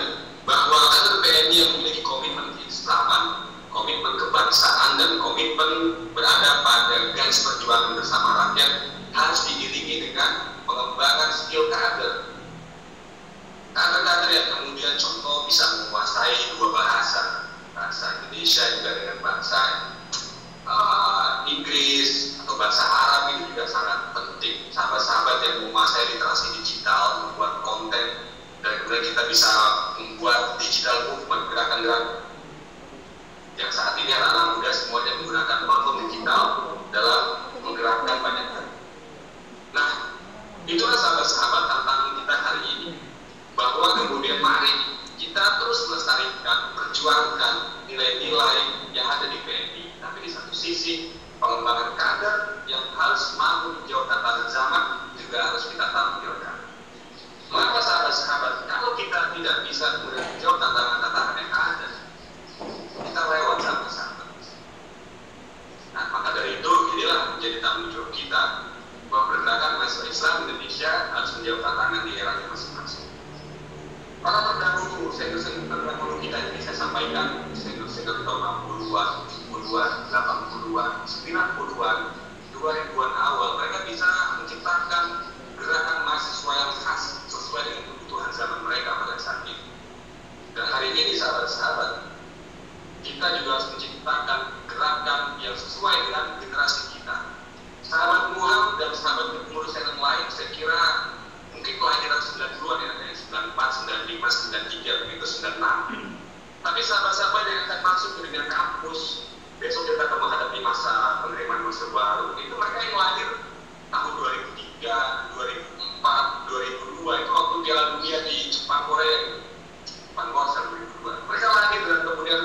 bahwa kader PNI yang memiliki komitmen keislaman, komitmen kebangsaan, dan komitmen berada pada garis perjuangan bersama rakyat harus diiringi dengan pengembangan skill kader. Kader-kader yang kemudian contoh bisa menguasai dua bahasa Indonesia juga dengan bahasa Inggris atau bahasa Arab, itu juga sangat penting. Sahabat-sahabat yang menguasai literasi digital, membuat konten, dan kemudian kita bisa membuat digital movement, gerakan-gerakan yang saat ini anak-anak muda semuanya menggunakan platform digital dalam menggerakkan banyak hal. Nah, itulah sahabat-sahabat tantangan kita hari ini, bahwa kemudian mari kita terus melestarikan, perjuangkan nilai-nilai yang ada di PNI, tapi di satu sisi pengembangan kader yang harus mampu menjawab tantangan zaman juga harus kita tampilkan. Maka sahabat-sahabat, kalau kita tidak bisa kemudian menjawab tantangan-tantangan yang ada, kita lewat sahabat-sahabat. Nah, maka dari itu inilah menjadi tanggung jawab kita bahwa pergerakan mahasiswa Islam Indonesia harus menjawab tantangan di era masing-masing. Para terdahulu, senior-senior terdahulu kita ini saya sampaikan, senior-senior tahun 60-an, 70-an, 80-an, 90-an, 2000-an awal, mereka bisa menciptakan gerakan mahasiswa yang khas sesuai dengan kebutuhan zaman mereka pada saat itu. Dan hari ini sahabat-sahabat, kita juga harus menciptakan gerakan yang sesuai dengan generasi kita. Sahabat Muham dan sahabat pengurus yang lain, saya kira mungkin kelahiran 90-an ya, 94, 95, 93, begitu 96. Tapi sahabat-sahabat yang akan masuk ke dunia kampus, besok kita akan menghadapi masa penerimaan mahasiswa baru, itu mereka yang lahir tahun 2003, 2004, 2002, itu waktu Piala Dunia di Jepang Korea, Jepang Korea 2002. Mereka lahir dan kemudian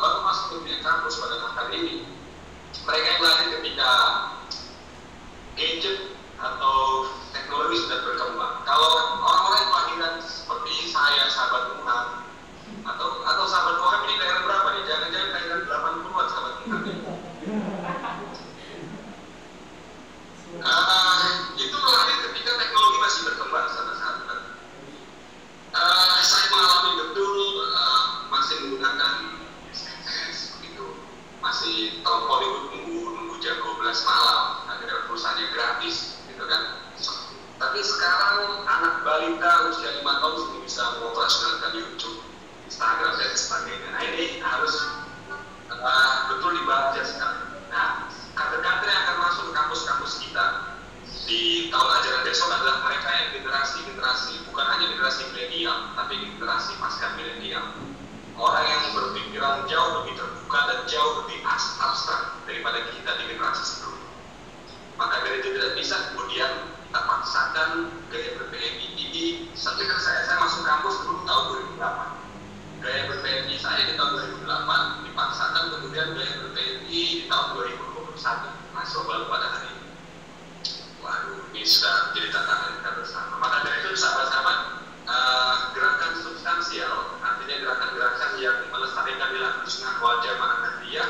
baru masuk ke dunia kampus pada hari ini. Mereka yang lahir ketika gadget atau teknologi sudah berkembang. Kalau orang-orang yang lahiran seperti saya, sahabat Muham, atau sahabat Muham ini daerah berapa nih? Jangan-jangan daerah 80-an sahabat Muham. Itu lahir ketika teknologi masih berkembang, sahabat-sahabat. Saya mengalami betul masih menggunakan SMS begitu, masih telepon itu nunggu jam 12 malam, akhirnya pulsanya gratis, gitu kan. Tapi sekarang anak balita usia 5 tahun sudah bisa mengoperasionalkan YouTube, Instagram dan sebagainya. Nah, ini harus betul dibaca sekarang. Nah, kader-kader yang akan masuk ke kampus-kampus kita di tahun ajaran besok adalah mereka yang generasi, bukan hanya generasi milenial, tapi generasi pasca milenial. Orang yang berpikiran jauh lebih terbuka dan jauh lebih abstrak daripada kita di generasi sebelumnya. Maka dari itu tidak bisa kemudian kita paksakan gaya ber-PNI ini. Sampai kan saya masuk kampus dulu tahun 2008. Gaya ber-PNI saya di tahun 2008 dipaksakan kemudian gaya ber-PNI di tahun 2021. Mahasiswa baru pada hari ini. Waduh, ini sudah menjadi tantangan kita bersama. Maka dari itu sahabat-sahabat, gerakan substansial, artinya gerakan-gerakan yang melestarikan nilai husnul wal jamaah nahdiyah,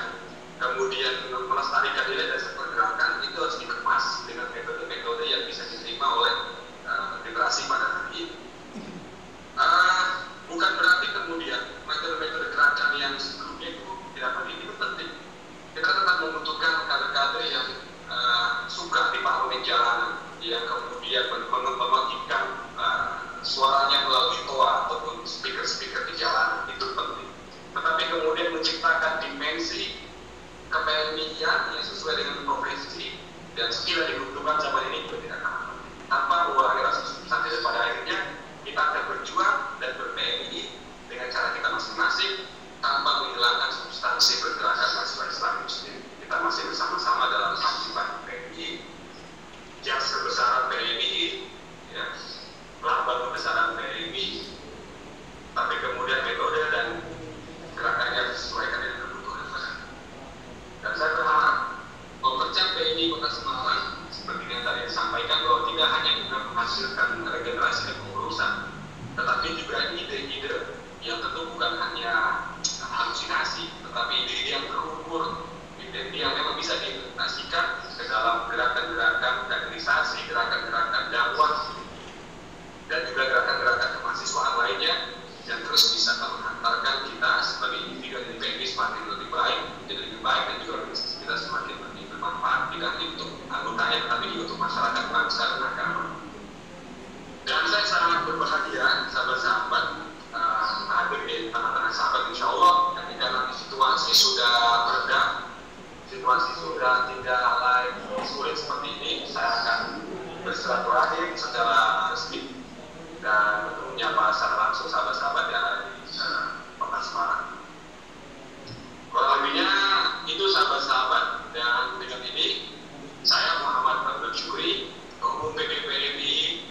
kemudian melestarikan nilai dasar pergerakan, itu harus dikemas dengan metode-metode yang bisa diterima oleh generasi pada hari ini. Bukan berarti kemudian metode-metode gerakan yang sebelumnya itu tidak penting, itu penting. Kita tetap membutuhkan kader-kader yang suka di parlemen jalanan, yang kemudian membangkitkan suaranya melalui toa ataupun speaker-speaker di jalanan, itu penting. Tetapi kemudian menciptakan dimensi kepemimpinan yang sesuai dengan profesi dan skill yang dibutuhkan zaman ini juga tidak kalah penting. Tanpa mengurangi rasa substansi, pada akhirnya kita akan berjuang dan ber-PNI dengan cara kita masing-masing tanpa menghilangkan substansi pergerakan mahasiswa Islam itu sendiri. Kita masih bersama-sama dalam kewajiban PNI, jas kebesaran PNI, ya, lambang kebesaran PNI, tapi kemudian metode dan gerakannya disesuaikan dengan kebutuhan masyarakat. Dan saya berharap pemerintah PNI Kota Semarang tidak hanya juga menghasilkan regenerasi dan pengurusan, tetapi juga ide-ide yang tentu bukan hanya halusinasi, tetapi ide-ide yang terukur, ide-ide yang memang bisa diimplementasikan ke dalam gerakan-gerakan kaderisasi, gerakan-gerakan dakwah, dan juga gerakan-gerakan kemahasiswaan lainnya yang terus bisa menghantarkan kita sebagai individu dan individu semakin lebih baik, menjadi lebih baik, dan juga organisasi kita semakin lebih bermanfaat, tidak hanya untuk anggotanya, tapi juga untuk masyarakat, bangsa, dan agama. Dan saya sangat berbahagia, sahabat-sahabat, hadir di tengah-tengah sahabat, insya Allah, ketika nanti situasi sudah mereda, situasi sudah tidak lagi sulit seperti ini, saya akan bersilaturahim secara resmi dan menyapa secara langsung sahabat-sahabat yang ada di Kota Semarang. Kurang lebihnya itu sahabat-sahabat, dan dengan ini saya Muhammad Abdul Syukri, Ketua PDPMI,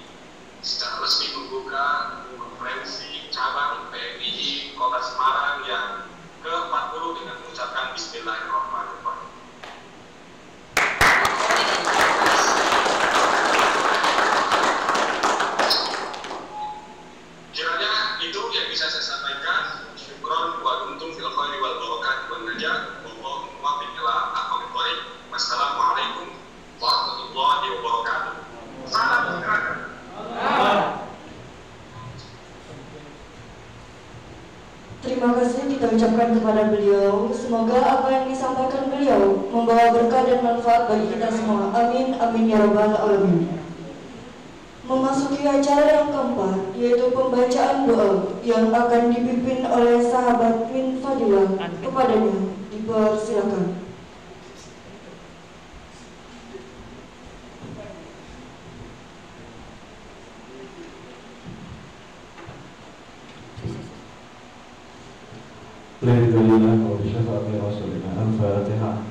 secara resmi membuka konferensi cabang PMI Kota Semarang yang ke-40 dengan mengucapkan Bismillahirrahmanirrahim. Kiranya itu yang bisa saya sampaikan. Syukron wa kuntum fil khairi wal barakati wan najat. Wallahu muwaffiq ila aqwamit thoriq. Wassalamualaikum warahmatullahi wabarakatuh. Salam gerakan. Terima kasih kita ucapkan kepada beliau. Semoga apa yang disampaikan beliau membawa berkah dan manfaat bagi kita semua. Amin, amin ya rabbal alamin. Memasuki acara yang keempat, yaitu pembacaan doa yang akan dipimpin oleh sahabat Min Fadilah. Kepadanya dipersilakan. Alhamdulillah wa bisyafaati rasulina al-Fatihah.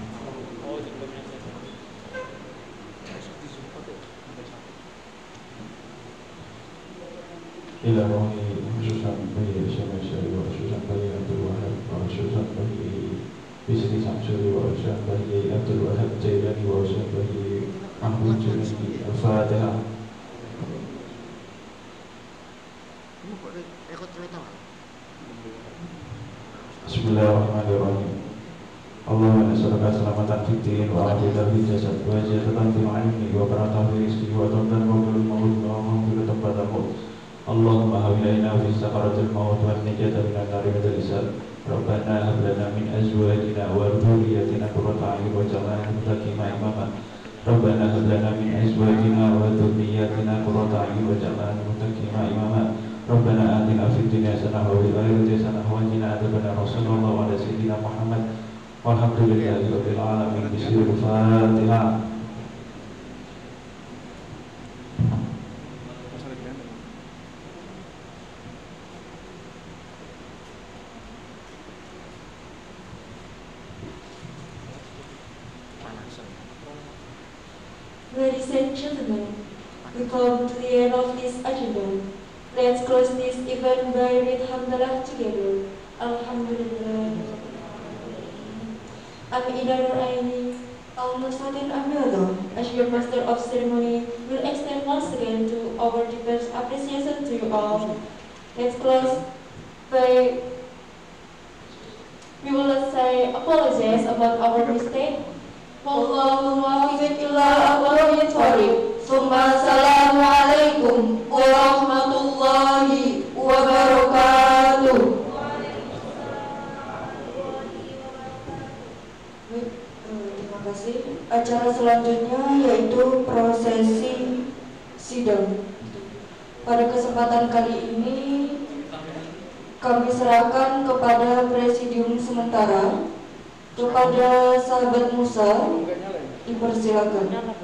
Ila rohi khususan bayi syamsyari wa khususan bayi Abdul Wahab wa khususan bayi Bisri Samsuri wa khususan bayi Abdul Wahab Jailani wa khususan bayi Mahmud Jailani al-Fatihah. Bismillahirrahmanirrahim. Allahumma nas'aluka salamatan fid din wa afiyatan fil jasad wa ziyadatan fil ilmi wa barakatan fil rizqi wa tawbatan wa fil maut wa maghfiratan ba'da maut. Allahumma hawilana fi sakaratil maut wa najatan minan nar wa hisab. Rabbana hab lana min azwajina wa dhurriyyatina qurrata a'yun waj'alna lil muttaqina imama. Rabbana hab lana min azwajina wa dhurriyyatina qurrata a'yun waj'alna lil muttaqina imama. Rabbana atina fid dunya hasanah wa fil akhirati hasanah wa qina adzabannar. Sallallahu ala sayyidina Muhammad walhamdulillahi rabbil alamin. Bismillahirrahmanirrahim. Ladies and gentlemen, we come to the end of this agenda. Let's close this event by read Hamdalah together. Alhamdulillah. Amidanur Aini, Al-Musfatin Amilullah, as your master of ceremony, will extend once again to our deepest appreciation to you all. Let's close by, we will say apologize about our mistake. Wallahu muwaffiq ila aqwamit thoriq. Summa assalamualaikum warahmatullahi wabarakatuh. Terima kasih. Acara selanjutnya yaitu prosesi sidang. Pada kesempatan kali ini kami serahkan kepada presidium sementara, kepada sahabat Musa, dipersilakan.